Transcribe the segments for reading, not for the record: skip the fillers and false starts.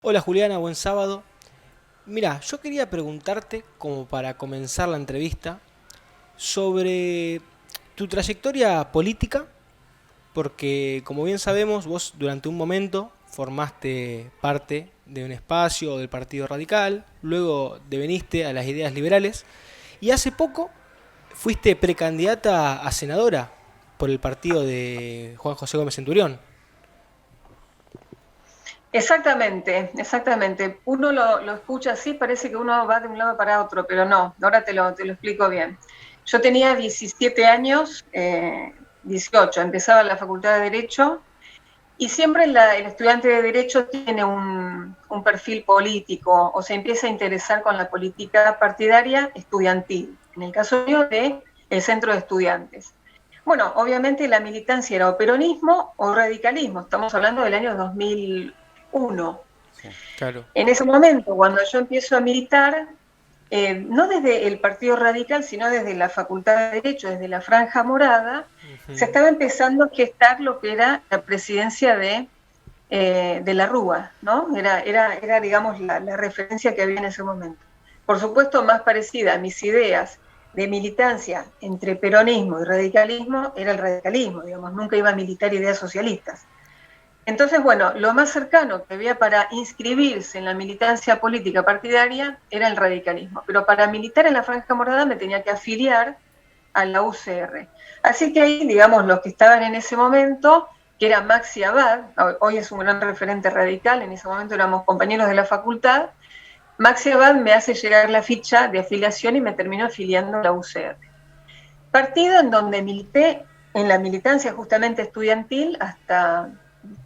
Hola Juliana, buen sábado. Mira, yo quería preguntarte, como para comenzar la entrevista, sobre tu trayectoria política, porque como bien sabemos, vos durante un momento formaste parte de un espacio del Partido Radical, luego deveniste a las ideas liberales y hace poco fuiste precandidata a senadora por el partido de Juan José Gómez Centurión. Exactamente, exactamente. Uno lo escucha así, parece que uno va de un lado para otro, pero no, ahora te lo explico bien. Yo tenía 17 años, 18, empezaba la Facultad de Derecho y siempre el estudiante de Derecho tiene un perfil político o se empieza a interesar con la política partidaria estudiantil, en el caso mío de el Centro de Estudiantes. Bueno, obviamente la militancia era o peronismo o radicalismo, estamos hablando del año 2001. Claro. En ese momento, cuando yo empiezo a militar, no desde el Partido Radical, sino desde la Facultad de Derecho, desde la Franja Morada, se Ujú. estaba empezando a gestar lo que era la presidencia de la Rúa, ¿no? Era digamos, la referencia que había en ese momento. Por supuesto, más parecida a mis ideas de militancia entre peronismo y radicalismo era el radicalismo, digamos, nunca iba a militar ideas socialistas. Entonces, bueno, lo más cercano que había para inscribirse en la militancia política partidaria era el radicalismo, pero para militar en la Franja Morada me tenía que afiliar a la UCR. Así que ahí, digamos, los que estaban en ese momento, que era Maxi Abad, hoy es un gran referente radical, en ese momento éramos compañeros de la facultad, Maxi Abad me hace llegar la ficha de afiliación y me terminó afiliando a la UCR. Partido en donde milité en la militancia justamente estudiantil hasta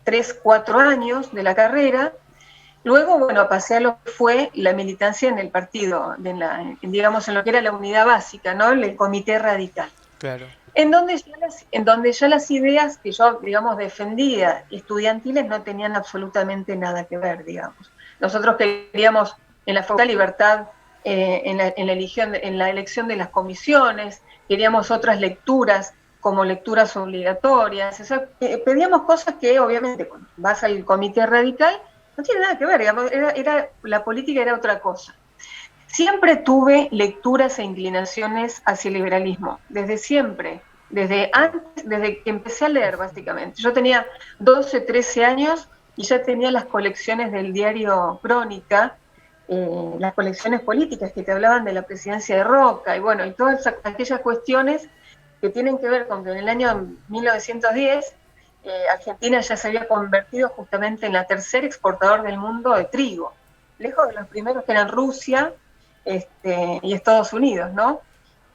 3, 4 años de la carrera. Luego, bueno, pasé a lo que fue la militancia en el partido, digamos, en lo que era la unidad básica, ¿no? El comité radical. Claro. En donde ya las ideas que yo, digamos, defendía estudiantiles no tenían absolutamente nada que ver, digamos. Nosotros queríamos en la facultad libertad en la elección de las comisiones, queríamos otras lecturas como lecturas obligatorias, o sea, pedíamos cosas que obviamente cuando vas al comité radical no tiene nada que ver, digamos, la política era otra cosa. Siempre tuve lecturas e inclinaciones hacia el liberalismo, desde siempre, desde Bien. antes, desde que empecé a leer, básicamente. Yo tenía 12, 13 años y ya tenía las colecciones del diario Crónica, las colecciones políticas que te hablaban de la presidencia de Roca y bueno, y todas aquellas cuestiones que tienen que ver con que en el año 1910 Argentina ya se había convertido justamente en la tercera exportador del mundo de trigo, lejos de los primeros que eran Rusia y Estados Unidos, ¿no?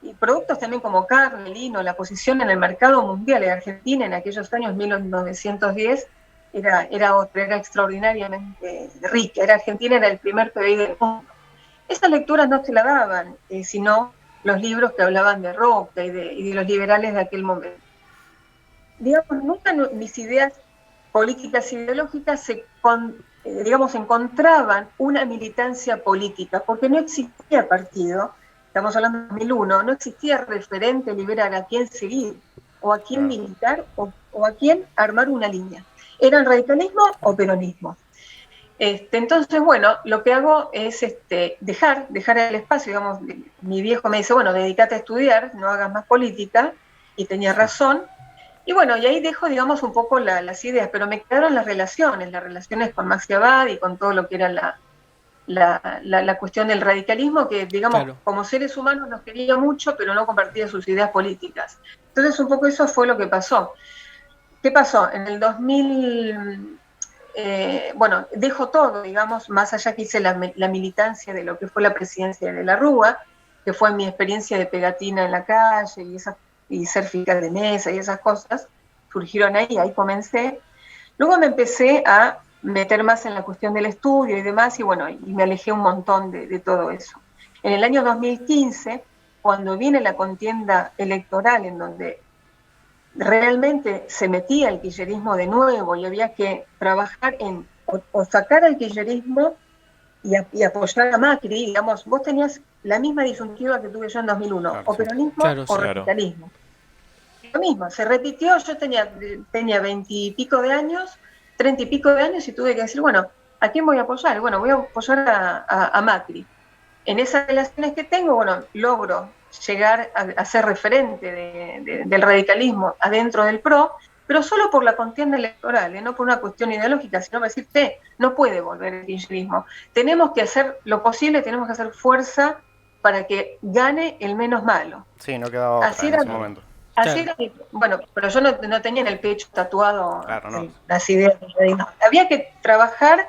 Y productos también como carne, lino, la posición en el mercado mundial de Argentina en aquellos años 1910 era extraordinariamente rica. Argentina era el primer PBI del mundo. Esas lecturas no se la daban, sino los libros que hablaban de Roca y de los liberales de aquel momento. Digamos, nunca mis ideas políticas ideológicas digamos, encontraban una militancia política, porque no existía partido, estamos hablando de 2001, no existía referente liberal a quién seguir, o a quién Claro. militar, o a quién armar una línea. ¿Eran radicalismo o peronismo? Entonces, bueno, lo que hago es dejar el espacio, digamos, mi viejo me dice, bueno, dedícate a estudiar, no hagas más política, y tenía razón, y bueno, y ahí dejo, digamos, un poco las ideas, pero me quedaron las relaciones con Maxi Abad y con todo lo que era la cuestión del radicalismo, que, digamos, Claro. como seres humanos nos quería mucho, pero no compartía sus ideas políticas. Entonces, un poco eso fue lo que pasó. ¿Qué pasó? En el 2000, bueno, dejo todo, digamos, más allá que hice la militancia de lo que fue la presidencia de la Rúa, que fue mi experiencia de pegatina en la calle y ser fiscal de mesa y esas cosas, surgieron ahí comencé. Luego me empecé a meter más en la cuestión del estudio y demás, y bueno, y me alejé un montón de todo eso. En el año 2015, cuando viene la contienda electoral en donde realmente se metía el kirchnerismo de nuevo y había que trabajar en o sacar al kirchnerismo y apoyar a Macri, digamos, vos tenías la misma disyuntiva que tuve yo en 2001, Claro, o sí. peronismo Claro, o sí. Claro. radicalismo. Lo mismo, se repitió, yo tenía 20 y pico de años, 30 y pico de años y tuve que decir, bueno, ¿A quién voy a apoyar? Bueno, voy a apoyar a Macri. En esas relaciones que tengo, bueno, logro llegar a ser referente del radicalismo adentro del PRO, pero solo por la contienda electoral, no por una cuestión ideológica, sino para decir, no puede volver el kirchnerismo. Tenemos que hacer lo posible, tenemos que hacer fuerza para que gane el menos malo. Sí, no quedaba otra así en era, ese momento. Así era, bueno, pero yo no tenía en el pecho tatuado Claro, las ideas. No. Había que trabajar.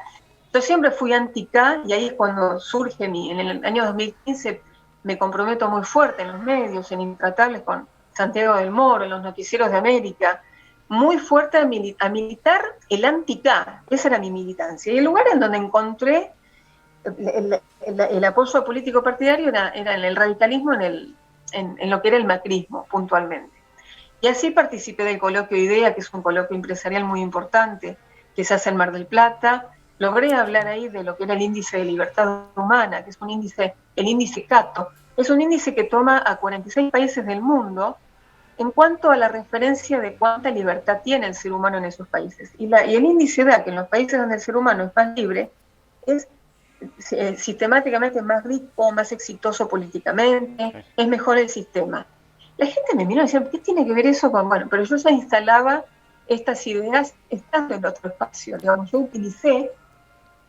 Yo siempre fui anti-K y ahí es cuando surge en el año 2015 me comprometo muy fuerte en los medios, en Intratables con Santiago del Moro, en los noticieros de América, muy fuerte a militar el anti-K. Esa era mi militancia. Y el lugar en donde encontré el apoyo político partidario era en el radicalismo, en lo que era el macrismo, puntualmente. Y así participé del coloquio IDEA, que es un coloquio empresarial muy importante, que se hace en Mar del Plata. Logré hablar ahí de lo que era el índice de libertad humana, que es un índice, el índice Cato. Es un índice que toma a 46 países del mundo en cuanto a la referencia de cuánta libertad tiene el ser humano en esos países. Y el índice da que en los países donde el ser humano es más libre, es sistemáticamente más rico, más exitoso políticamente, es mejor el sistema. La gente me miró y decía, ¿qué tiene que ver eso con...? Bueno, pero yo ya instalaba estas ideas estando en otro espacio. Digamos, yo utilicé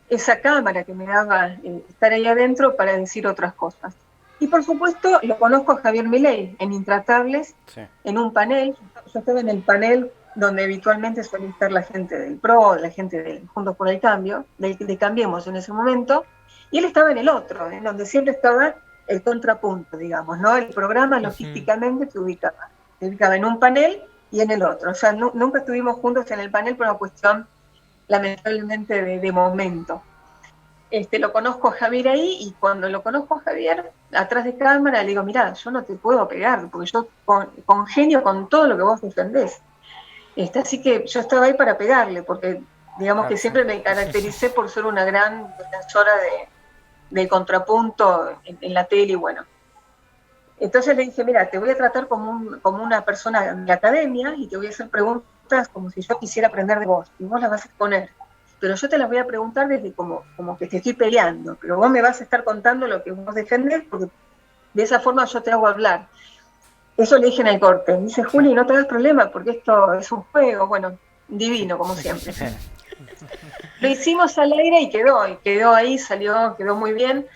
esa cámara que me daba estar ahí adentro para decir otras cosas. Y por supuesto, lo conozco a Javier Milei en Intratables, sí, en un panel. Yo estaba en el panel donde habitualmente suele estar la gente del PRO, la gente de Juntos por el Cambio, de Cambiemos en ese momento, y él estaba en el otro, en donde siempre estaba el contrapunto, digamos, ¿no? El programa logísticamente se ubicaba en un panel y en el otro. O sea, nunca estuvimos juntos en el panel por una cuestión, lamentablemente, de momento. Lo conozco a Javier ahí, y cuando lo conozco a Javier, atrás de cámara, le digo, mirá, yo no te puedo pegar, porque yo congenio con todo lo que vos defendés. Así que yo estaba ahí para pegarle, porque digamos que siempre me caractericé por ser una gran defensora del contrapunto en la tele, y bueno. Entonces le dije, mira, te voy a tratar como una persona de academia y te voy a hacer preguntas como si yo quisiera aprender de vos, y vos las vas a exponer. Pero yo te las voy a preguntar desde como que te estoy peleando, pero vos me vas a estar contando lo que vos defendés, porque de esa forma yo te hago hablar. Eso le dije en el corte. Me dice, Juli, no te hagas problema, porque esto es un juego. Bueno, divino, como siempre. Lo hicimos al aire y quedó ahí, quedó muy bien.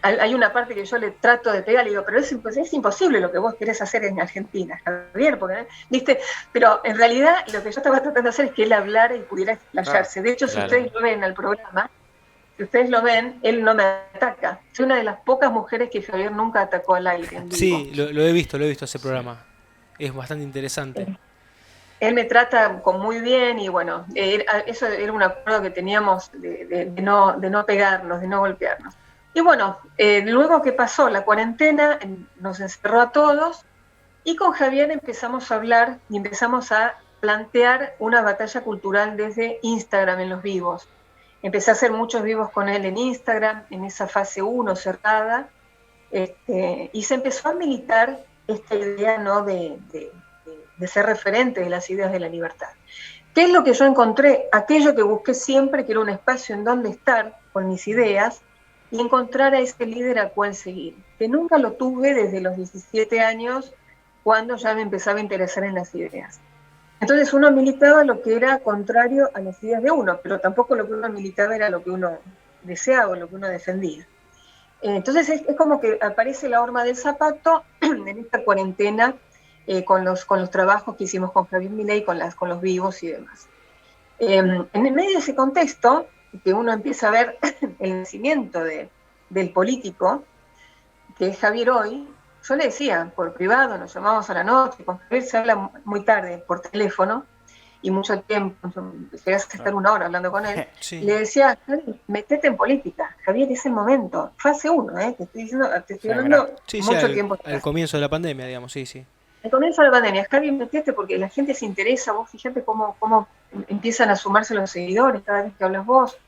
Hay una parte que yo le trato de pegar, le digo, pero es imposible lo que vos querés hacer en Argentina, Javier, porque, ¿viste? Pero en realidad lo que yo estaba tratando de hacer es que él hablara y pudiera explayarse. De hecho, si ustedes lo ven al programa, si ustedes lo ven, él no me ataca. Soy una de las pocas mujeres que Javier nunca atacó al aire. Sí, lo he visto ese programa. Es bastante interesante. Él me trata muy bien, y bueno, eso era un acuerdo que teníamos de no pegarnos, de no golpearnos. Y bueno, luego que pasó la cuarentena, nos encerró a todos, y con Javier empezamos a hablar y empezamos a plantear una batalla cultural desde Instagram en los vivos. Empecé a hacer muchos vivos con él en Instagram, en esa fase 1 cerrada, y se empezó a militar esta idea, ¿no?, de ser referente de las ideas de la libertad. ¿Qué es lo que yo encontré? Aquello que busqué siempre, que era un espacio en donde estar con mis ideas y encontrar a ese líder a cual seguir, que nunca lo tuve desde los 17 años, cuando ya me empezaba a interesar en las ideas. Entonces uno militaba lo que era contrario a las ideas de uno, pero tampoco lo que uno militaba era lo que uno deseaba o lo que uno defendía. Entonces es como que aparece la horma del zapato en esta cuarentena, con los trabajos que hicimos con Javier Milei, con los vivos y demás. En el medio de ese contexto, que uno empieza a ver el nacimiento del político, que es Javier hoy, yo le decía, por privado, nos llamamos a la noche, con Javier se habla muy tarde por teléfono, y mucho tiempo, llegué a estar 1 hora hablando con él, sí. Le decía, Javier, metete en política, Javier, es el momento, fase 1, te estoy diciendo, te estoy hablando mucho tiempo. Al comienzo de la pandemia, digamos, sí. Al comienzo de la pandemia, Javier, metete porque la gente se interesa, vos fíjate cómo empiezan a sumarse los seguidores cada vez que hablas vos.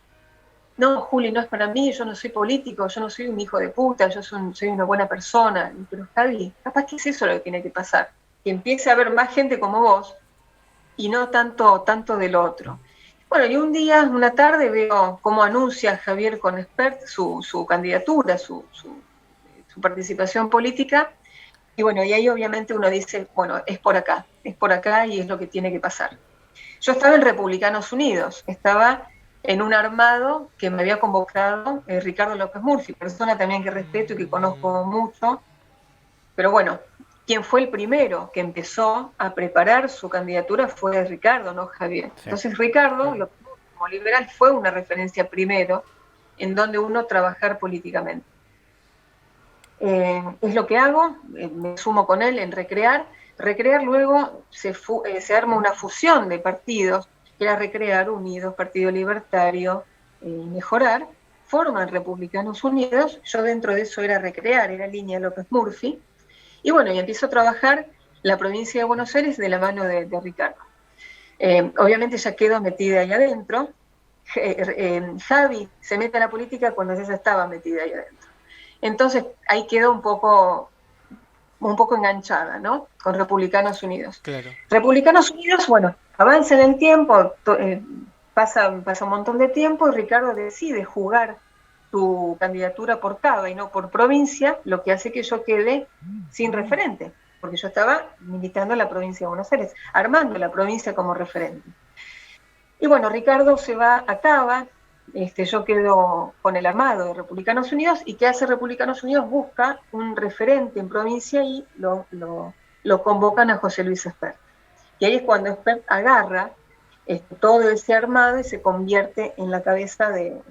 No, Juli, no es para mí, yo no soy político, yo no soy un hijo de puta, yo soy una buena persona. Pero Javi, capaz que es eso lo que tiene que pasar, que empiece a haber más gente como vos y no tanto del otro. Bueno, y un día, una tarde, veo cómo anuncia Javier con Espert su candidatura, su participación política. Y bueno, y ahí obviamente uno dice, bueno, es por acá y es lo que tiene que pasar. Yo estaba en Republicanos Unidos, estaba en un armado que me había convocado Ricardo López Murphy, persona también que respeto y que conozco mucho, pero bueno, quien fue el primero que empezó a preparar su candidatura fue Ricardo, no Javier. Sí. Entonces Ricardo, como liberal, fue una referencia primero en donde uno trabajar políticamente. Es lo que hago, me sumo con él en Recrear. Recrear luego se arma una fusión de partidos, que era Recrear, Unidos, Partido Libertario, Mejorar, forman Republicanos Unidos, yo dentro de eso era Recrear, era Línea López Murphy, y bueno, y empiezo a trabajar la provincia de Buenos Aires de la mano de Ricardo. Obviamente ya quedo metida ahí adentro. Javi se mete a la política cuando yo ya estaba metida ahí adentro. Entonces ahí quedó un poco enganchada, ¿no? Con Republicanos Unidos. Claro. Republicanos Unidos, bueno, avanza en el tiempo, pasa un montón de tiempo y Ricardo decide jugar su candidatura por Cava y no por provincia, lo que hace que yo quede sin referente, porque yo estaba militando en la provincia de Buenos Aires, armando la provincia como referente. Y bueno, Ricardo se va a Cava, yo quedo con el armado de Republicanos Unidos, y ¿qué hace Republicanos Unidos? Busca un referente en provincia y lo convocan a José Luis Espert. Y ahí es cuando Espert agarra todo ese armado y se convierte en la cabeza de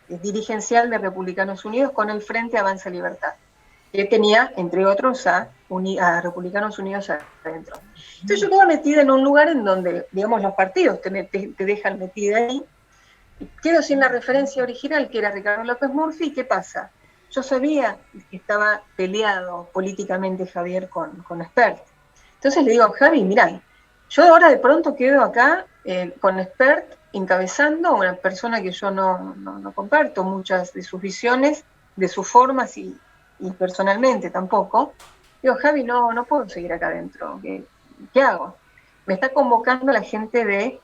dirigencial de Republicanos Unidos con el Frente Avanza Libertad, que tenía, entre otros, a Republicanos Unidos adentro. Entonces yo quedo metida en un lugar en donde, digamos, los partidos te dejan metida ahí. Quedo sin la referencia original, que era Ricardo López Murphy, ¿y qué pasa? Yo sabía que estaba peleado políticamente Javier con Espert. Entonces le digo, Javi, mirá, yo ahora de pronto quedo acá con Espert encabezando una persona que yo no comparto muchas de sus visiones, de sus formas y personalmente tampoco. Digo, Javi, no puedo seguir acá adentro. ¿Qué hago? Me está convocando la gente de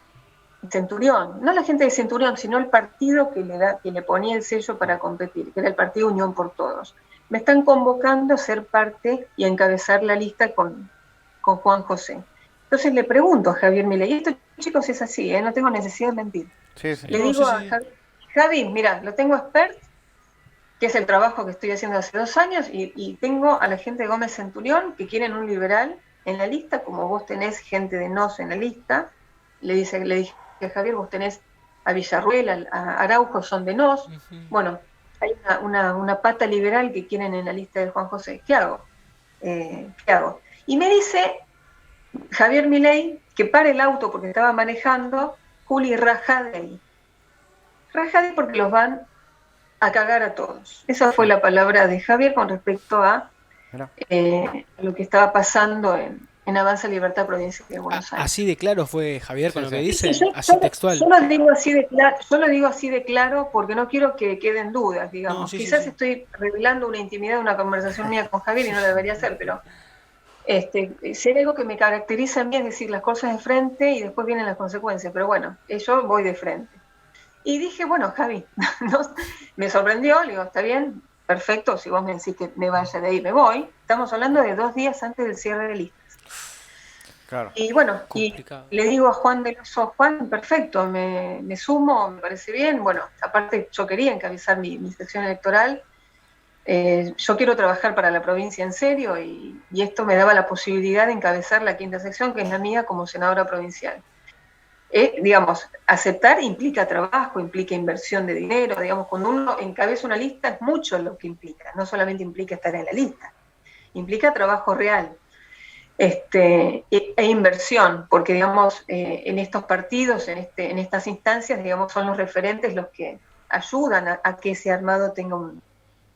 Centurión, no la gente de Centurión, sino el partido que le ponía el sello para competir, que era el Partido Unión por Todos. Me están convocando a ser parte y a encabezar la lista con Juan José. Entonces le pregunto a Javier Milei, y esto, chicos, es así, no tengo necesidad de mentir. Sí, sí. Le digo a Javi, mira, lo tengo a Espert, que es el trabajo que estoy haciendo hace 2 años, y tengo a la gente de Gómez Centurión que quieren un liberal en la lista, como vos tenés gente de NOS en la lista. Le dije a Javier, vos tenés a Villarruel, a Araujo, son de NOS. Bueno, hay una pata liberal que quieren en la lista de Juan José. ¿Qué hago? ¿Qué hago? Y me dice Javier Milei que pare el auto porque estaba manejando, Juli, raja de ahí. Raja de ahí porque los van a cagar a todos. Esa fue la palabra de Javier con respecto a lo que estaba pasando en Avanza Libertad, provincia de Buenos Aires. Así de claro fue Javier con lo que dice, yo, así textual. Yo lo digo así de claro porque no quiero que queden dudas, digamos. No, quizás estoy revelando una intimidad, una conversación mía con Javier y no lo debería hacer, pero si hay algo que me caracteriza a mí es decir las cosas de frente y después vienen las consecuencias, pero bueno, yo voy de frente. Y dije, bueno, Javi, me sorprendió, le digo, está bien, perfecto, si vos me decís que me vaya de ahí, me voy. Estamos hablando de 2 días antes del cierre de listas. Claro. Y bueno, complicado. Y le digo a Juan del Oso, Juan, perfecto, me sumo, me parece bien. Bueno, aparte yo quería encabezar mi sección electoral. Yo quiero trabajar para la provincia en serio y esto me daba la posibilidad de encabezar la 5ª sección, que es la mía como senadora provincial. Digamos, aceptar implica trabajo, implica inversión de dinero, digamos, cuando uno encabeza una lista es mucho lo que implica, no solamente implica estar en la lista, implica trabajo real e inversión, porque digamos, en estos partidos, en estas instancias, digamos, son los referentes los que ayudan a que ese armado tenga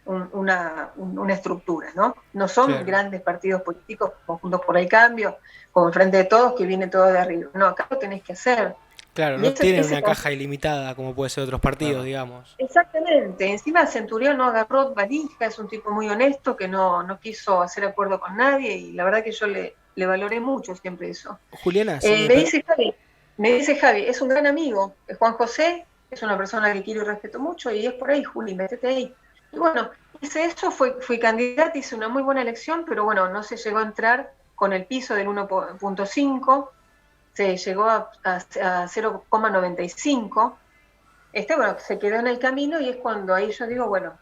una estructura, ¿no? No son grandes partidos políticos como Juntos por el Cambio, como el Frente de Todos, que viene todo de arriba. No, acá lo tenés que hacer. Claro, no tienen una caja ilimitada como puede ser otros partidos, digamos. Exactamente. Encima Centurión no agarró valija, es un tipo muy honesto que no quiso hacer acuerdo con nadie y la verdad que yo le valoré mucho siempre eso. Juliana, me dice, Javi, Me dice Javi, es un gran amigo, es Juan José, es una persona que quiero y respeto mucho, y es por ahí, Juli, métete ahí. Y bueno, hice eso, fui candidata, hice una muy buena elección, pero bueno, no se llegó a entrar con el piso del 1.5, se llegó a 0,95. Bueno, se quedó en el camino y es cuando ahí yo digo, bueno,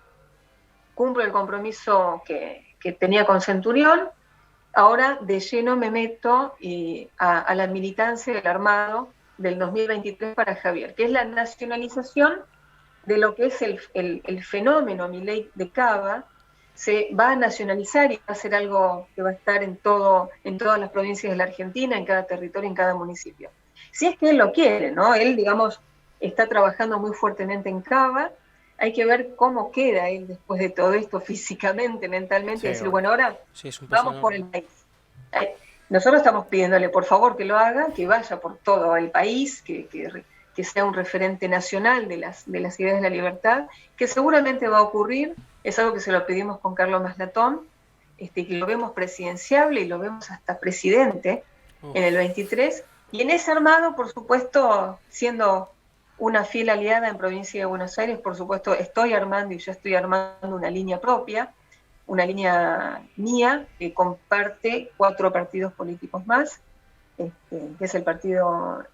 cumplo el compromiso que tenía con Centurión, ahora de lleno me meto a la militancia del armado del 2023 para Javier, que es la nacionalización de lo que es el fenómeno Milei de Cava. Se va a nacionalizar y va a ser algo que va a estar en todas las provincias de la Argentina, en cada territorio, en cada municipio. Si es que él lo quiere, ¿no? Él, digamos, está trabajando muy fuertemente en Cava. Hay que ver cómo queda él después de todo esto físicamente, mentalmente, Sí, y decir, obvio. bueno, ahora Sí, es un peso vamos por el enorme. país. Nosotros estamos pidiéndole, por favor, que lo haga, que vaya por todo el país, que sea un referente nacional de las ideas de la libertad, que seguramente va a ocurrir, es algo que se lo pedimos con Carlos Maslatón, que lo vemos presidenciable y lo vemos hasta presidente en el 23, y en ese armado, por supuesto, siendo una fiel aliada en provincia de Buenos Aires, por supuesto, estoy armando y ya estoy armando una línea propia, una línea mía que comparte 4 partidos políticos más, que es el partido,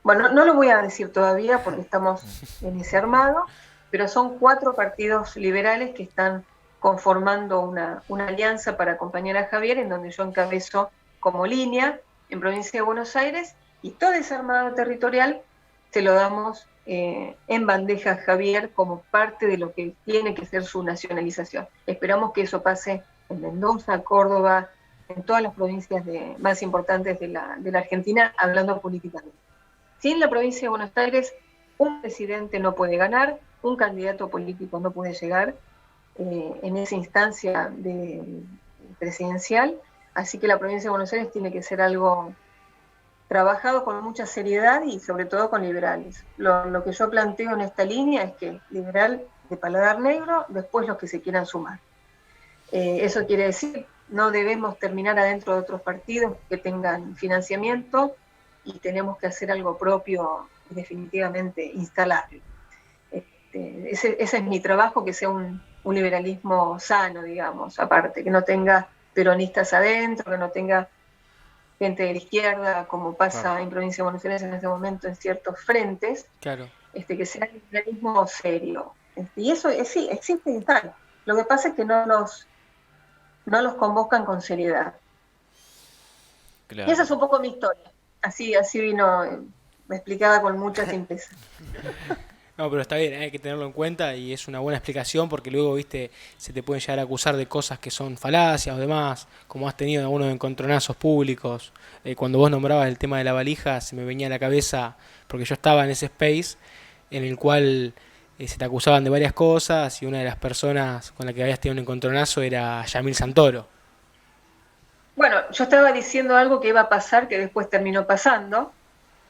bueno, no lo voy a decir todavía porque estamos en ese armado, pero son 4 partidos liberales que están conformando una alianza para acompañar a Javier, en donde yo encabezo como línea en provincia de Buenos Aires, y todo ese armado territorial se lo damos en bandeja a Javier como parte de lo que tiene que ser su nacionalización. Esperamos que eso pase en Mendoza, Córdoba, en todas las provincias más importantes de la Argentina, hablando políticamente. Si en la provincia de Buenos Aires un presidente no puede ganar, un candidato político no puede llegar en esa instancia presidencial, así que la provincia de Buenos Aires tiene que ser algo trabajado con mucha seriedad y sobre todo con liberales. Lo que yo planteo en esta línea es que liberal de paladar negro, después los que se quieran sumar. Eso quiere decir, no debemos terminar adentro de otros partidos que tengan financiamiento y tenemos que hacer algo propio y definitivamente instalable. Ese es mi trabajo, que sea un liberalismo sano, digamos, aparte, que no tenga peronistas adentro, que no tenga gente de la izquierda, como pasa en provincia de Buenos Aires en este momento en ciertos frentes, Claro. Que sea un liberalismo serio. Y eso sí, existe y tal. Lo que pasa es que no los convocan con seriedad. Claro. Y esa es un poco mi historia. Así vino, explicada con mucha simpleza. No, pero está bien, hay que tenerlo en cuenta y es una buena explicación porque luego, viste, se te pueden llegar a acusar de cosas que son falacias o demás, como has tenido en algunos encontronazos públicos. Cuando vos nombrabas el tema de la valija, se me venía a la cabeza, porque yo estaba en ese space en el cual se te acusaban de varias cosas y una de las personas con la que habías tenido un encontronazo era Yamil Santoro. Bueno, yo estaba diciendo algo que iba a pasar, que después terminó pasando,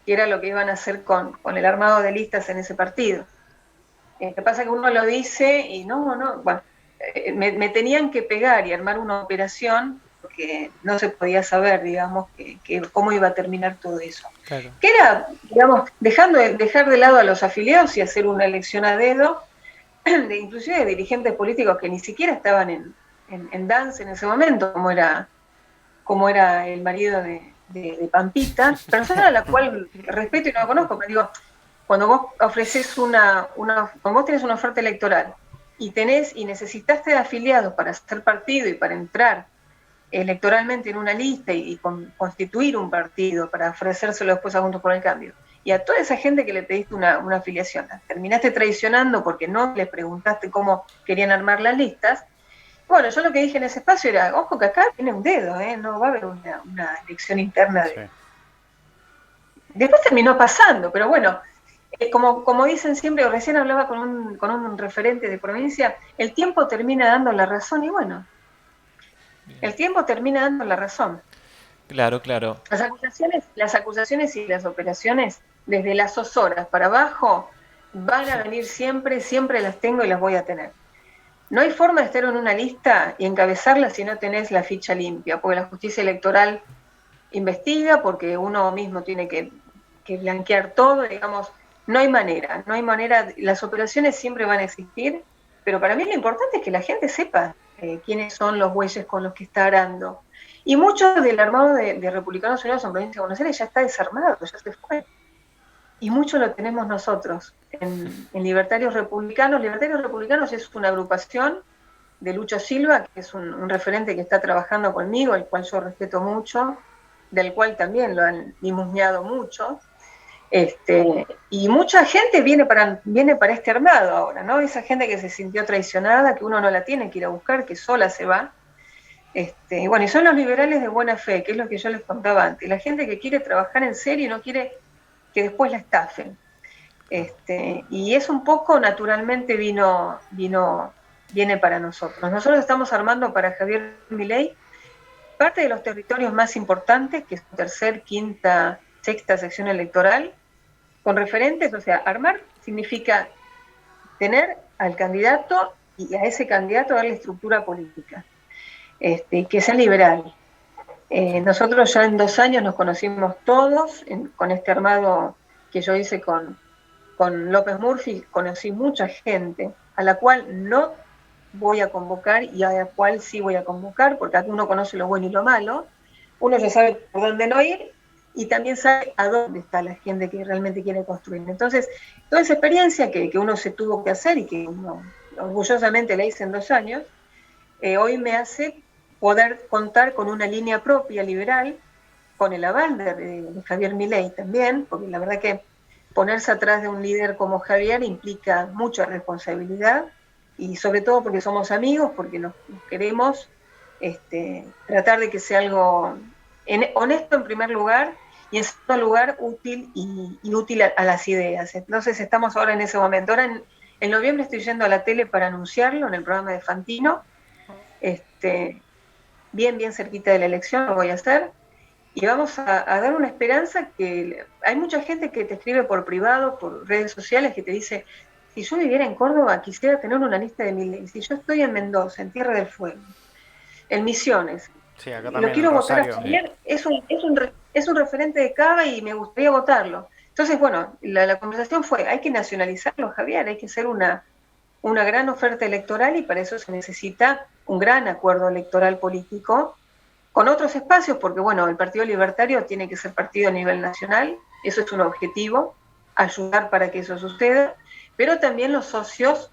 que era lo que iban a hacer con el armado de listas en ese partido. Lo que pasa es que uno lo dice y bueno, me tenían que pegar y armar una operación porque no se podía saber, digamos, cómo iba a terminar todo eso. Claro. Que era, digamos, dejar de lado a los afiliados y hacer una elección a dedo, inclusive de dirigentes políticos que ni siquiera estaban en danza en ese momento, como era el marido de Pampita, persona a la cual respeto y no conozco, pero digo, cuando vos ofreces cuando vos tenés una oferta electoral y necesitaste de afiliados para hacer partido y para entrar electoralmente en una lista y constituir un partido para ofrecérselo después a Juntos por el Cambio, y a toda esa gente que le pediste una afiliación, terminaste traicionando porque no les preguntaste cómo querían armar las listas. Bueno, yo lo que dije en ese espacio era, ojo que acá tiene un dedo, no va a haber una elección interna. Sí. Después terminó pasando, pero bueno, como dicen siempre, recién hablaba con un referente de provincia, el tiempo termina dando la razón, y bueno, el tiempo termina dando la razón. Claro, claro. Las acusaciones y las operaciones, desde las horas para abajo, van a venir siempre, siempre las tengo y las voy a tener. No hay forma de estar en una lista y encabezarla si no tenés la ficha limpia, porque la justicia electoral investiga, porque uno mismo tiene que que blanquear todo, digamos, no hay manera, las operaciones siempre van a existir, pero para mí lo importante es que la gente sepa quiénes son los bueyes con los que está arando. Y mucho del armado de Republicanos Unidos en Provincia de Buenos Aires ya está desarmado, ya se fue. Y mucho lo tenemos nosotros en Libertarios Republicanos. Libertarios Republicanos es una agrupación de Lucho Silva, que es un referente que está trabajando conmigo, el cual yo respeto mucho, del cual también lo han limosneado mucho. Y mucha gente viene para este armado ahora, ¿no? Esa gente que se sintió traicionada, que uno no la tiene que ir a buscar, que sola se va. Y son los liberales de buena fe, que es lo que yo les contaba antes. La gente que quiere trabajar en serio y no quiere que después la estafen. Y eso un poco naturalmente viene para nosotros. Nosotros estamos armando para Javier Milei parte de los territorios más importantes, que es tercer, quinta, sexta sección electoral, con referentes. O sea, armar significa tener al candidato y a ese candidato darle estructura política, que sea liberal. Nosotros ya en 2 años nos conocimos todos, con este armado que yo hice con López Murphy, conocí mucha gente a la cual no voy a convocar y a la cual sí voy a convocar, porque aquí uno conoce lo bueno y lo malo, uno ya sabe por dónde no ir y también sabe a dónde está la gente que realmente quiere construir. Entonces, toda esa experiencia que uno se tuvo que hacer y que uno orgullosamente la hice en 2 años, hoy me hace poder contar con una línea propia liberal, con el aval de Javier Milei también, porque la verdad que ponerse atrás de un líder como Javier implica mucha responsabilidad, y sobre todo porque somos amigos, porque nos queremos, tratar de que sea algo honesto en primer lugar, y en segundo lugar útil y útil a las ideas. Entonces estamos ahora en ese momento. Ahora en noviembre estoy yendo a la tele para anunciarlo en el programa de Fantino, bien cerquita de la elección lo voy a hacer, y vamos a dar una esperanza. Que hay mucha gente que te escribe por privado, por redes sociales, que te dice: si yo viviera en Córdoba quisiera tener una lista de Milei, si yo estoy en Mendoza, en Tierra del Fuego, en Misiones, Sí, acá lo también quiero en votar a Rosario. Javier, es un referente de Cava y me gustaría votarlo. Entonces, bueno, la conversación fue: hay que nacionalizarlo, Javier, hay que hacer una gran oferta electoral, y para eso se necesita un gran acuerdo electoral político con otros espacios, porque bueno, el Partido Libertario tiene que ser partido a nivel nacional, eso es un objetivo, ayudar para que eso suceda, pero también los socios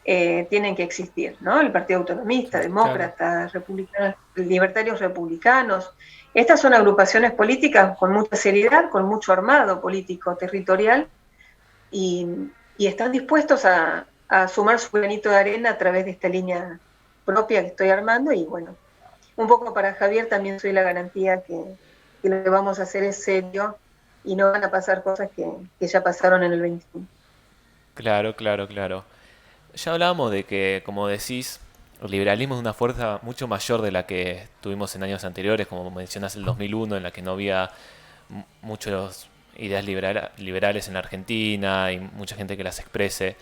tienen que existir, ¿no? El Partido Autonomista, Demócrata, Republicanos, Libertarios Republicanos. Estas son agrupaciones políticas con mucha seriedad, con mucho armado político territorial, y están dispuestos a sumar su granito de arena a través de esta línea propia que estoy armando. Y bueno, un poco para Javier también soy la garantía que lo que vamos a hacer es serio y no van a pasar cosas que ya pasaron en el 21. Claro, claro, claro. Ya hablábamos de que, como decís, el liberalismo es una fuerza mucho mayor de la que tuvimos en años anteriores, como mencionás el 2001, en la que no había muchas ideas liberales en la Argentina y mucha gente que las exprese.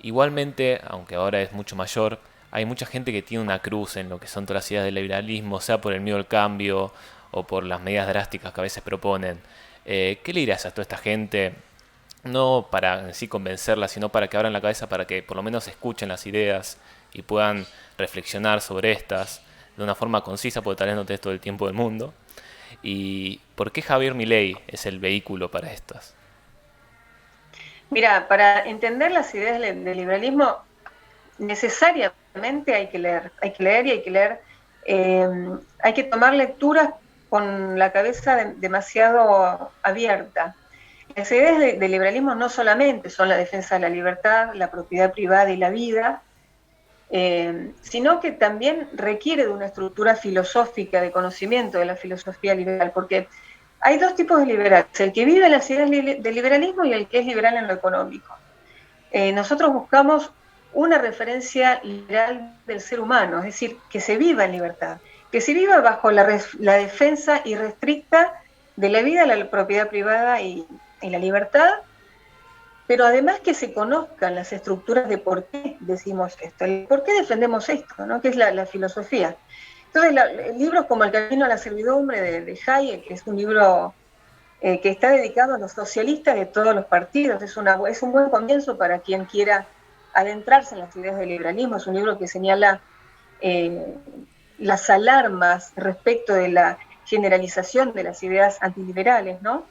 Igualmente, aunque ahora es mucho mayor, hay mucha gente que tiene una cruz en lo que son todas las ideas del liberalismo, sea por el miedo al cambio o por las medidas drásticas que a veces proponen. ¿Qué le dirás a toda esta gente? No para en sí convencerla, sino para que abran la cabeza, para que por lo menos escuchen las ideas y puedan reflexionar sobre estas de una forma concisa, porque tal vez no tenés todo el tiempo del mundo. ¿Y por qué Javier Milei es el vehículo para estas? Mira, para entender las ideas del liberalismo, necesariamente hay que leer y hay que leer. Hay que tomar lecturas con la cabeza demasiado abierta. Las ideas del liberalismo no solamente son la defensa de la libertad, la propiedad privada y la vida, sino que también requiere de una estructura filosófica, de conocimiento de la filosofía liberal, porque hay 2 tipos de liberales: el que vive las ideas del liberalismo y el que es liberal en lo económico. Nosotros buscamos una referencia liberal del ser humano, es decir, que se viva en libertad, que se viva bajo la defensa irrestricta de la vida, la propiedad privada y la libertad, pero además que se conozcan las estructuras de por qué decimos esto, por qué defendemos esto, ¿no? Que es la filosofía. Entonces, libros como El camino a la servidumbre de Hayek, que es un libro que está dedicado a los socialistas de todos los partidos. Es un buen comienzo para quien quiera adentrarse en las ideas del liberalismo. Es un libro que señala las alarmas respecto de la generalización de las ideas antiliberales, ¿no?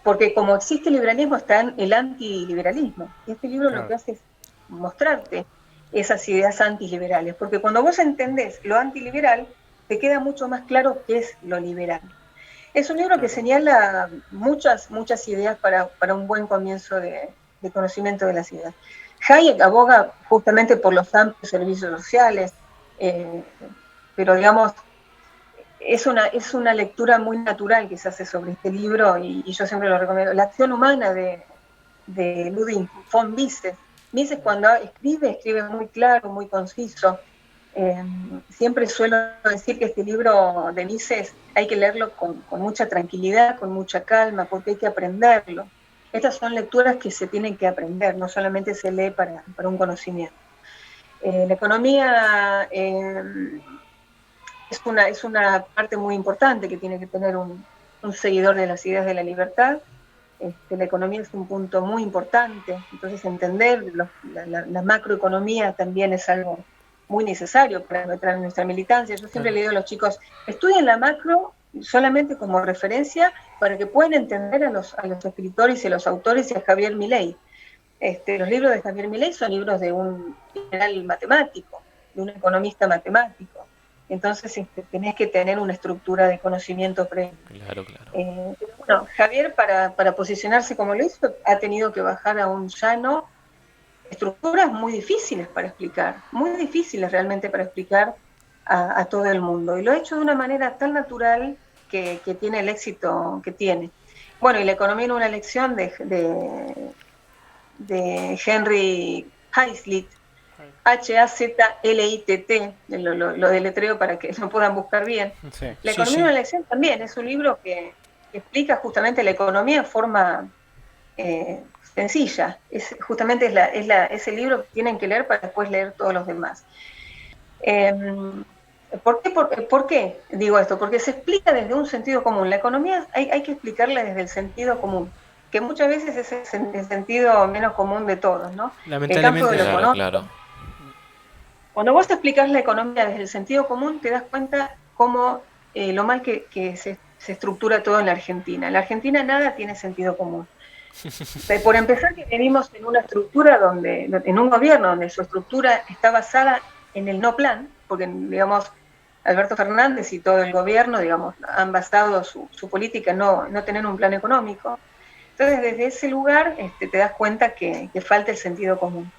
Porque como existe el liberalismo, está el antiliberalismo. Y este libro lo que hace es mostrarte esas ideas antiliberales, porque cuando vos entendés lo antiliberal, te queda mucho más claro qué es lo liberal. Es un libro que señala muchas ideas para un buen comienzo de conocimiento de las ideas. Hayek aboga justamente por los amplios servicios sociales, pero digamos, es una lectura muy natural que se hace sobre este libro y yo siempre lo recomiendo. La acción humana de Ludwig von Mises. Mises cuando escribe muy claro, muy conciso. Siempre suelo decir que este libro de Mises hay que leerlo con mucha tranquilidad, con mucha calma, porque hay que aprenderlo. Estas son lecturas que se tienen que aprender, no solamente se lee para un conocimiento. La economía es una parte muy importante que tiene que tener un seguidor de las ideas de la libertad. La economía es un punto muy importante, entonces entender la macroeconomía también es algo muy necesario para nuestra militancia. Yo siempre le digo a los chicos, estudien la macro solamente como referencia para que puedan entender a los escritores y a los autores y a Javier Milei. Los libros de Javier Milei son libros de un general matemático, de un economista matemático. Entonces tenés que tener una estructura de conocimiento previo. Claro. Bueno, Javier, para posicionarse como lo hizo, ha tenido que bajar a un llano estructuras muy difíciles para explicar, muy difíciles realmente para explicar a todo el mundo. Y lo ha hecho de una manera tan natural que tiene el éxito que tiene. Bueno, y la economía en una lección de Henry Hazlitt, Hazlitt, lo deletreo para que lo puedan buscar bien. Sí. La economía en una lección también es un libro que explica justamente la economía en forma sencilla. Justamente es el libro que tienen que leer para después leer todos los demás. ¿Por qué digo esto? Porque se explica desde un sentido común. La economía hay que explicarla desde el sentido común, que muchas veces es el sentido menos común de todos, ¿no? Lamentablemente. Claro. Cuando vos te explicás la economía desde el sentido común, te das cuenta cómo lo mal que se estructura todo en la Argentina. En la Argentina nada tiene sentido común. Por empezar, que venimos en una estructura en un gobierno donde su estructura está basada en el no plan, porque, digamos, Alberto Fernández y todo el gobierno, digamos, han basado su política en no tener un plan económico. Entonces, desde ese lugar te das cuenta que falta el sentido común.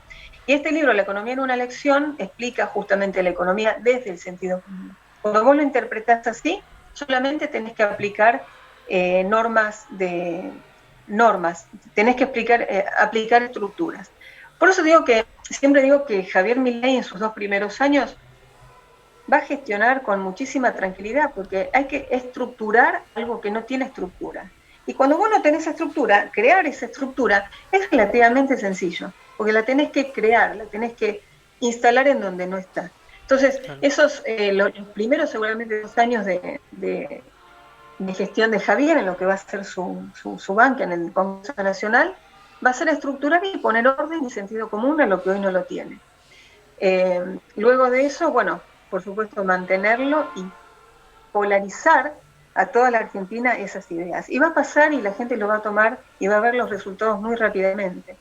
Y este libro, La economía en una lección, explica justamente la economía desde el sentido común. Cuando vos lo interpretás así, solamente tenés que aplicar normas, tenés que aplicar estructuras. Por eso siempre digo que Javier Milei en sus 2 primeros años va a gestionar con muchísima tranquilidad, porque hay que estructurar algo que no tiene estructura. Y cuando vos no tenés estructura, crear esa estructura es relativamente sencillo, porque la tenés que crear, la tenés que instalar en donde no está. Entonces, esos los primeros seguramente 2 años de gestión de Javier, en lo que va a ser su banca en el Congreso Nacional, va a ser estructurar y poner orden y sentido común a lo que hoy no lo tiene. Luego de eso, bueno, por supuesto mantenerlo y polarizar a toda la Argentina esas ideas. Y va a pasar y la gente lo va a tomar y va a ver los resultados muy rápidamente.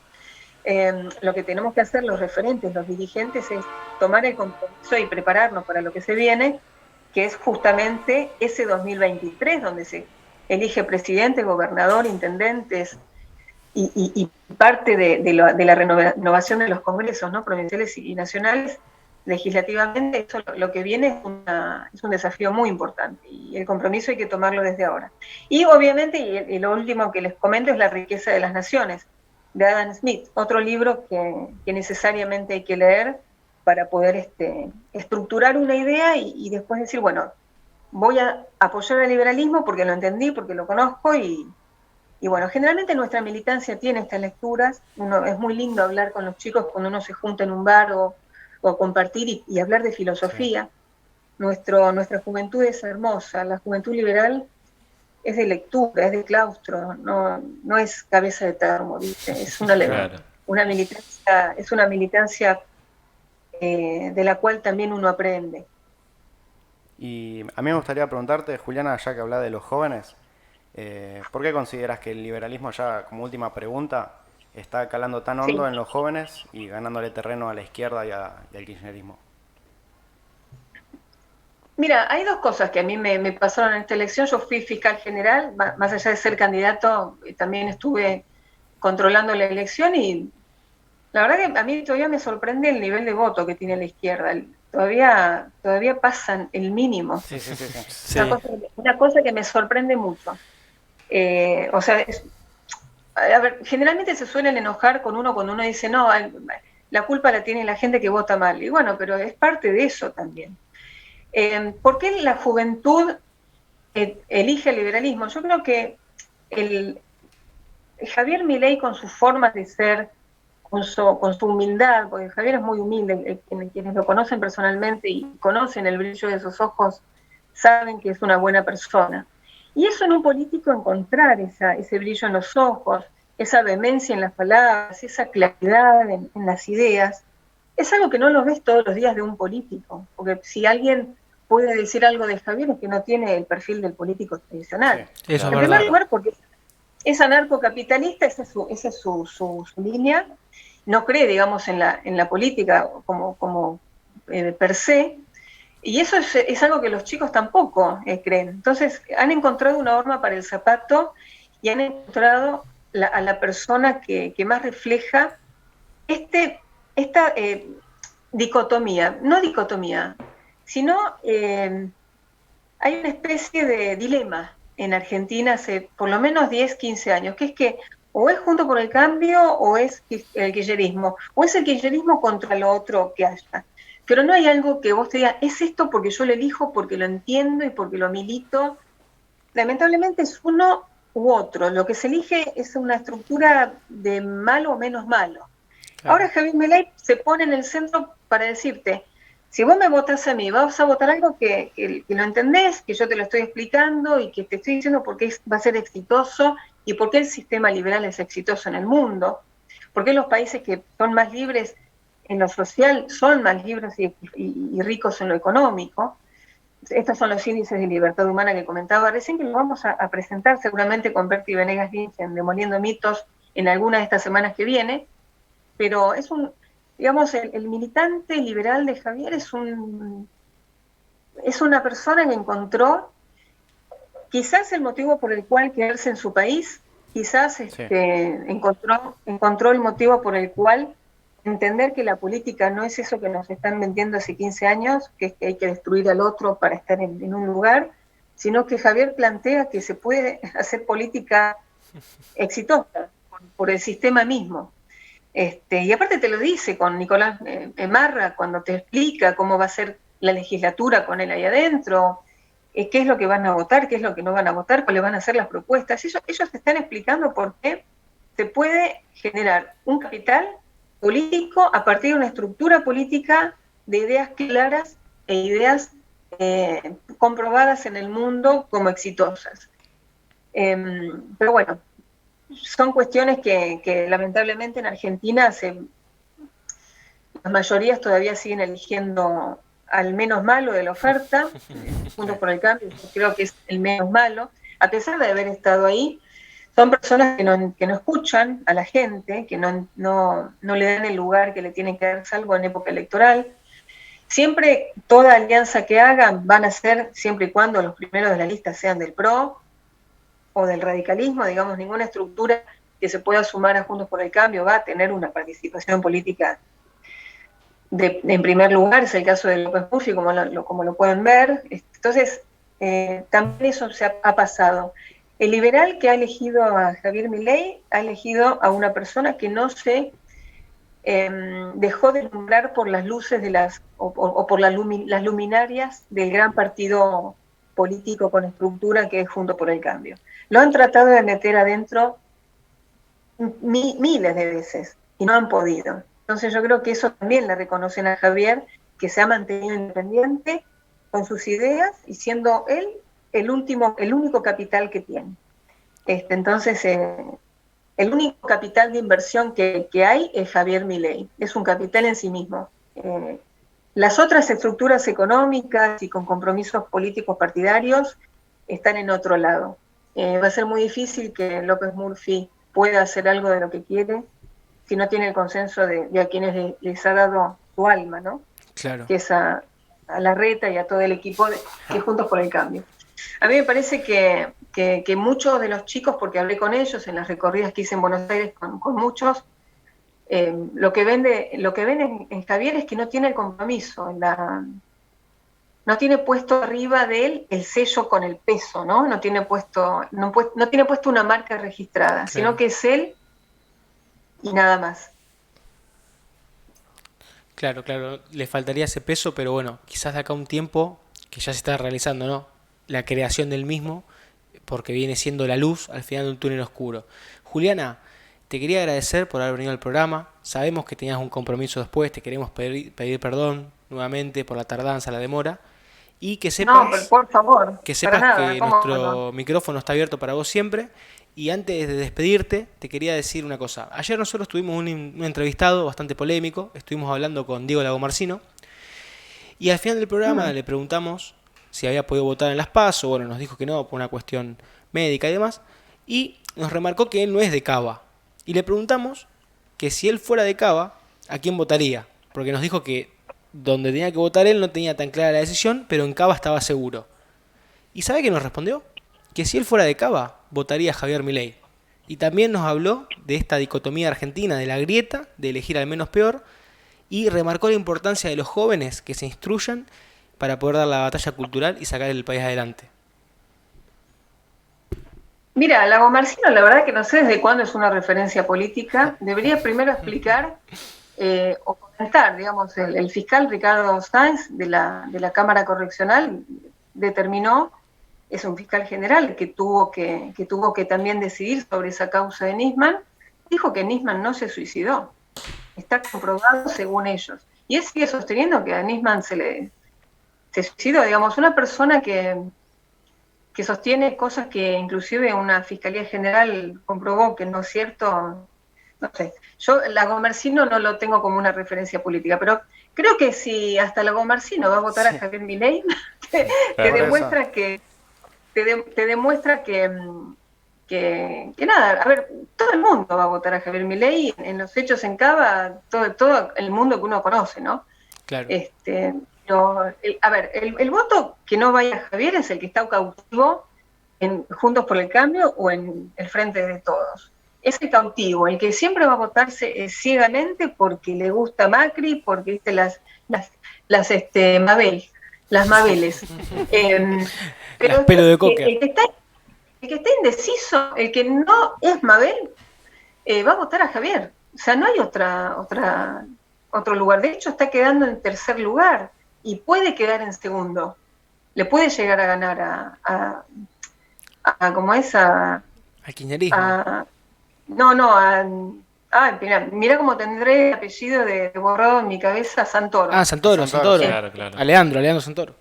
Lo que tenemos que hacer los referentes, los dirigentes, es tomar el compromiso y prepararnos para lo que se viene, que es justamente ese 2023, donde se elige presidente, gobernador, intendentes y parte de la renovación de los congresos, ¿no?, provinciales y nacionales. Legislativamente, eso lo que viene es un desafío muy importante y el compromiso hay que tomarlo desde ahora. Y obviamente, y lo último que les comento es La riqueza de las naciones, de Adam Smith, otro libro que necesariamente hay que leer para poder estructurar una idea y después decir, bueno, voy a apoyar el liberalismo porque lo entendí, porque lo conozco y bueno, generalmente nuestra militancia tiene estas lecturas. Es muy lindo hablar con los chicos cuando uno se junta en un bar o compartir y hablar de filosofía. Sí. Nuestra juventud es hermosa, la juventud liberal es de lectura, es de claustro, no es cabeza de termo, ¿viste? Es Claro. una militancia, es una militancia de la cual también uno aprende. Y a mí me gustaría preguntarte, Juliana, ya que hablas de los jóvenes, ¿por qué consideras que el liberalismo, ya como última pregunta, está calando tan hondo Sí. en los jóvenes y ganándole terreno a la izquierda y al kirchnerismo? Mira, hay dos cosas que a mí me pasaron en esta elección. Yo fui fiscal general, más allá de ser candidato, también estuve controlando la elección y la verdad que a mí todavía me sorprende el nivel de voto que tiene la izquierda. Todavía pasan el mínimo. Sí, sí, sí, sí. Sí, Una cosa que me sorprende mucho. O sea, a ver, generalmente se suelen enojar con uno cuando uno dice, no, la culpa la tiene la gente que vota mal. Y bueno, pero es parte de eso también. ¿Por qué la juventud elige el liberalismo? Yo creo que el, Javier Milei, con sus formas de ser, con su humildad, porque Javier es muy humilde, quienes lo conocen personalmente y conocen el brillo de sus ojos, saben que es una buena persona. Y eso en un político, encontrar ese brillo en los ojos, esa vehemencia en las palabras, esa claridad en las ideas, es algo que no lo ves todos los días de un político, porque si alguien puede decir algo de Javier es que no tiene el perfil del político tradicional. Sí, eso es En claro. primer verdad. lugar, porque es anarcocapitalista, esa es su línea, no cree, digamos, en la política como per se, y eso es algo que los chicos tampoco creen. Entonces, han encontrado una horma para el zapato y han encontrado a la persona que más refleja esta dicotomía, no dicotomía, sino hay una especie de dilema en Argentina hace por lo menos 10, 15 años, que es que o es Junto por el Cambio o es el kirchnerismo, o es el kirchnerismo contra lo otro que haya. Pero no hay algo que vos te digas, es esto porque yo lo elijo, porque lo entiendo y porque lo milito. Lamentablemente es uno u otro. Lo que se elige es una estructura de malo o menos malo. Claro. Ahora Javier Milei se pone en el centro para decirte, si vos me votás a mí, vas a votar algo que lo entendés, que yo te lo estoy explicando y que te estoy diciendo por qué va a ser exitoso y por qué el sistema liberal es exitoso en el mundo, por qué los países que son más libres en lo social son más libres y ricos en lo económico. Estos son los índices de libertad humana que comentaba recién, que los vamos a presentar seguramente con Berti Venegas Lynch en Demoliendo Mitos en alguna de estas semanas que viene, pero digamos, el militante liberal de Javier es una persona que encontró quizás el motivo por el cual quedarse en su país, quizás encontró el motivo por el cual entender que la política no es eso que nos están vendiendo hace 15 años, que es que hay que destruir al otro para estar en un lugar, sino que Javier plantea que se puede hacer política exitosa por el sistema mismo. Y aparte te lo dice con Nicolás Emarra cuando te explica cómo va a ser la legislatura con él ahí adentro, qué es lo que van a votar, qué es lo que no van a votar, cuáles van a ser las propuestas. Ellos están explicando por qué se puede generar un capital político a partir de una estructura política de ideas claras e ideas comprobadas en el mundo como exitosas. Pero bueno, son cuestiones que lamentablemente en Argentina las mayorías todavía siguen eligiendo al menos malo de la oferta, Juntos por el Cambio, yo creo que es el menos malo, a pesar de haber estado ahí. Son personas que no escuchan a la gente, que no le dan el lugar que le tienen que dar, salvo en época electoral. Siempre, toda alianza que hagan van a ser siempre y cuando los primeros de la lista sean del PRO o del radicalismo, digamos, ninguna estructura que se pueda sumar a Juntos por el Cambio va a tener una participación política en primer lugar. Es el caso de López Murphy, como lo pueden ver. Entonces, también eso se ha pasado. El liberal que ha elegido a Javier Milei ha elegido a una persona que no se dejó de deslumbrar por las luces o por las luminarias del gran partido político con estructura que es Juntos por el Cambio. Lo han tratado de meter adentro miles de veces y no han podido. Entonces yo creo que eso también le reconocen a Javier, que se ha mantenido independiente con sus ideas y siendo él el único capital que tiene. Entonces, el único capital de inversión que hay es Javier Milei, es un capital en sí mismo. Las otras estructuras económicas y con compromisos políticos partidarios están en otro lado. Va a ser muy difícil que López Murphy pueda hacer algo de lo que quiere si no tiene el consenso de a quienes les ha dado su alma, ¿no? Claro. Que es a Larreta y a todo el equipo de Juntos por el Cambio. A mí me parece que muchos de los chicos, porque hablé con ellos en las recorridas que hice en Buenos Aires con muchos, lo que ven en Javier es que no tiene el compromiso, no tiene puesto arriba de él el sello con el peso, ¿no? No tiene puesto una marca registrada, Claro. sino que es él y nada más. Claro, claro, le faltaría ese peso, pero bueno, quizás de acá a un tiempo que ya se está realizando, ¿no? La creación del mismo, porque viene siendo la luz al final de un túnel oscuro. Juliana, te quería agradecer por haber venido al programa. Sabemos que tenías un compromiso después, te queremos pedir perdón nuevamente por la tardanza, la demora, y que No, pero sepas por favor, que para sepas nada, que ¿cómo nuestro no? micrófono está abierto para vos siempre. Y antes de despedirte, te quería decir una cosa. Ayer nosotros tuvimos un entrevistado bastante polémico. Estuvimos hablando con Diego Lagomarsino. Y al final del programa le preguntamos si había podido votar en las PASO. Bueno, nos dijo que no, por una cuestión médica y demás. Y nos remarcó que él no es de Cava. Y le preguntamos que si él fuera de Cava, ¿a quién votaría? Porque nos dijo que donde tenía que votar él no tenía tan clara la decisión, pero en Cava estaba seguro. ¿Y sabe qué nos respondió? Que si él fuera de Cava, votaría a Javier Milei. Y también nos habló de esta dicotomía argentina, de la grieta, de elegir al menos peor, y remarcó la importancia de los jóvenes que se instruyan para poder dar la batalla cultural y sacar el país adelante. Mira, Lagomarsino, la verdad que no sé desde cuándo es una referencia política. Debería primero explicar o comentar, digamos, el fiscal Ricardo Sáenz de la Cámara Correccional determinó, es un fiscal general que tuvo que también decidir sobre esa causa de Nisman, dijo que Nisman no se suicidó. Está comprobado según ellos. Y él sigue sosteniendo que a Nisman se suicidó, digamos, una persona que sostiene cosas que inclusive una Fiscalía General comprobó que no es cierto. No sé, yo Lagomarsino no lo tengo como una referencia política, pero creo que si hasta Lagomarsino va a votar a Javier Milei, te demuestra que nada, a ver, todo el mundo va a votar a Javier Milei, en los hechos en Cava, todo el mundo que uno conoce, ¿no? Claro. El voto que no vaya a Javier es el que está cautivo en Juntos por el Cambio o en el Frente de Todos. Es el cautivo, el que siempre va a votarse ciegamente porque le gusta Macri, porque viste las Mabeles. Pero Las pelo de coca. el que está indeciso, el que no es Mabel, va a votar a Javier. O sea, no hay otro lugar. De hecho, está quedando en tercer lugar y puede quedar en segundo. Le puede llegar a ganar Al kirchnerismo. Mira cómo tendré el apellido de borrado en mi cabeza, Santoro. Ah, Santoro. Claro, claro. Leandro Santoro.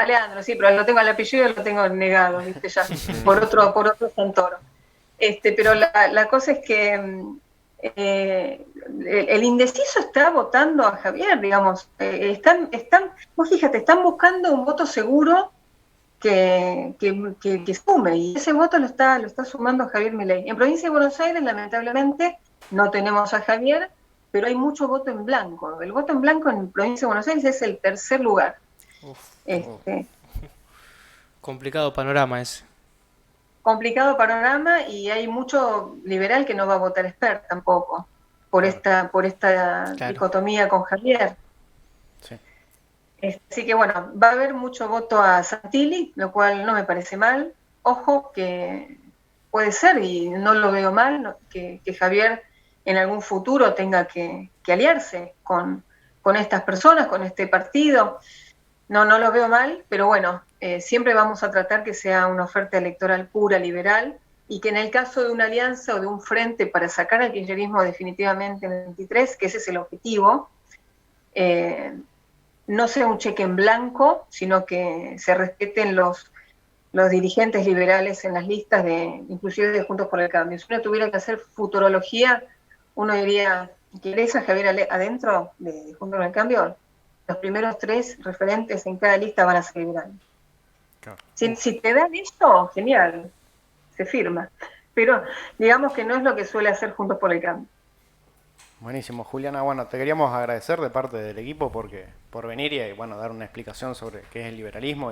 Leandro, sí, pero lo tengo el apellido y lo tengo negado, ¿viste? Ya, por otro Santoro. Pero la cosa es que el indeciso está votando a Javier, digamos. Vos fíjate, están buscando un voto seguro que sume, y ese voto lo está sumando Javier Milei. En Provincia de Buenos Aires, lamentablemente, no tenemos a Javier, pero hay mucho voto en blanco. El voto en blanco en Provincia de Buenos Aires es el tercer lugar. Complicado panorama ese. Complicado panorama, y hay mucho liberal que no va a votar Spert tampoco, por esta Claro. dicotomía con Javier. Sí. Así que bueno, va a haber mucho voto a Santilli, lo cual no me parece mal. Ojo que puede ser, y no lo veo mal, que Javier en algún futuro tenga que aliarse con estas personas, con este partido. No lo veo mal, pero bueno, siempre vamos a tratar que sea una oferta electoral pura, liberal, y que en el caso de una alianza o de un frente para sacar al kirchnerismo definitivamente en el 23, que ese es el objetivo, no sea un cheque en blanco, sino que se respeten los los dirigentes liberales en las listas inclusive de Juntos por el Cambio. Si uno tuviera que hacer futurología, uno diría, ¿querés a Javier adentro de Juntos por el Cambio? Los primeros 3 referentes en cada lista van a ser liberales. Claro. Si te dan esto, genial, se firma. Pero digamos que no es lo que suele hacer Juntos por el Cambio. Buenísimo, Juliana. Bueno, te queríamos agradecer de parte del equipo por venir y bueno, dar una explicación sobre qué es el liberalismo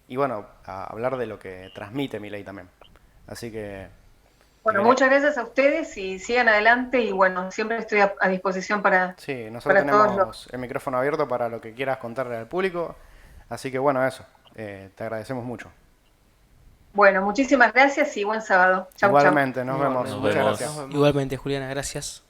y bueno, a hablar de lo que transmite Milei también. Así que... Bueno, muchas gracias a ustedes y sigan adelante y bueno, siempre estoy a disposición para, Sí, nosotros para todos tenemos los... el micrófono abierto para lo que quieras contarle al público. Así que bueno, eso. Te agradecemos mucho. Bueno, muchísimas gracias y buen sábado. Chau, chau. Igualmente, nos vemos. Nos Muchas vemos. gracias. Igualmente, Juliana, gracias.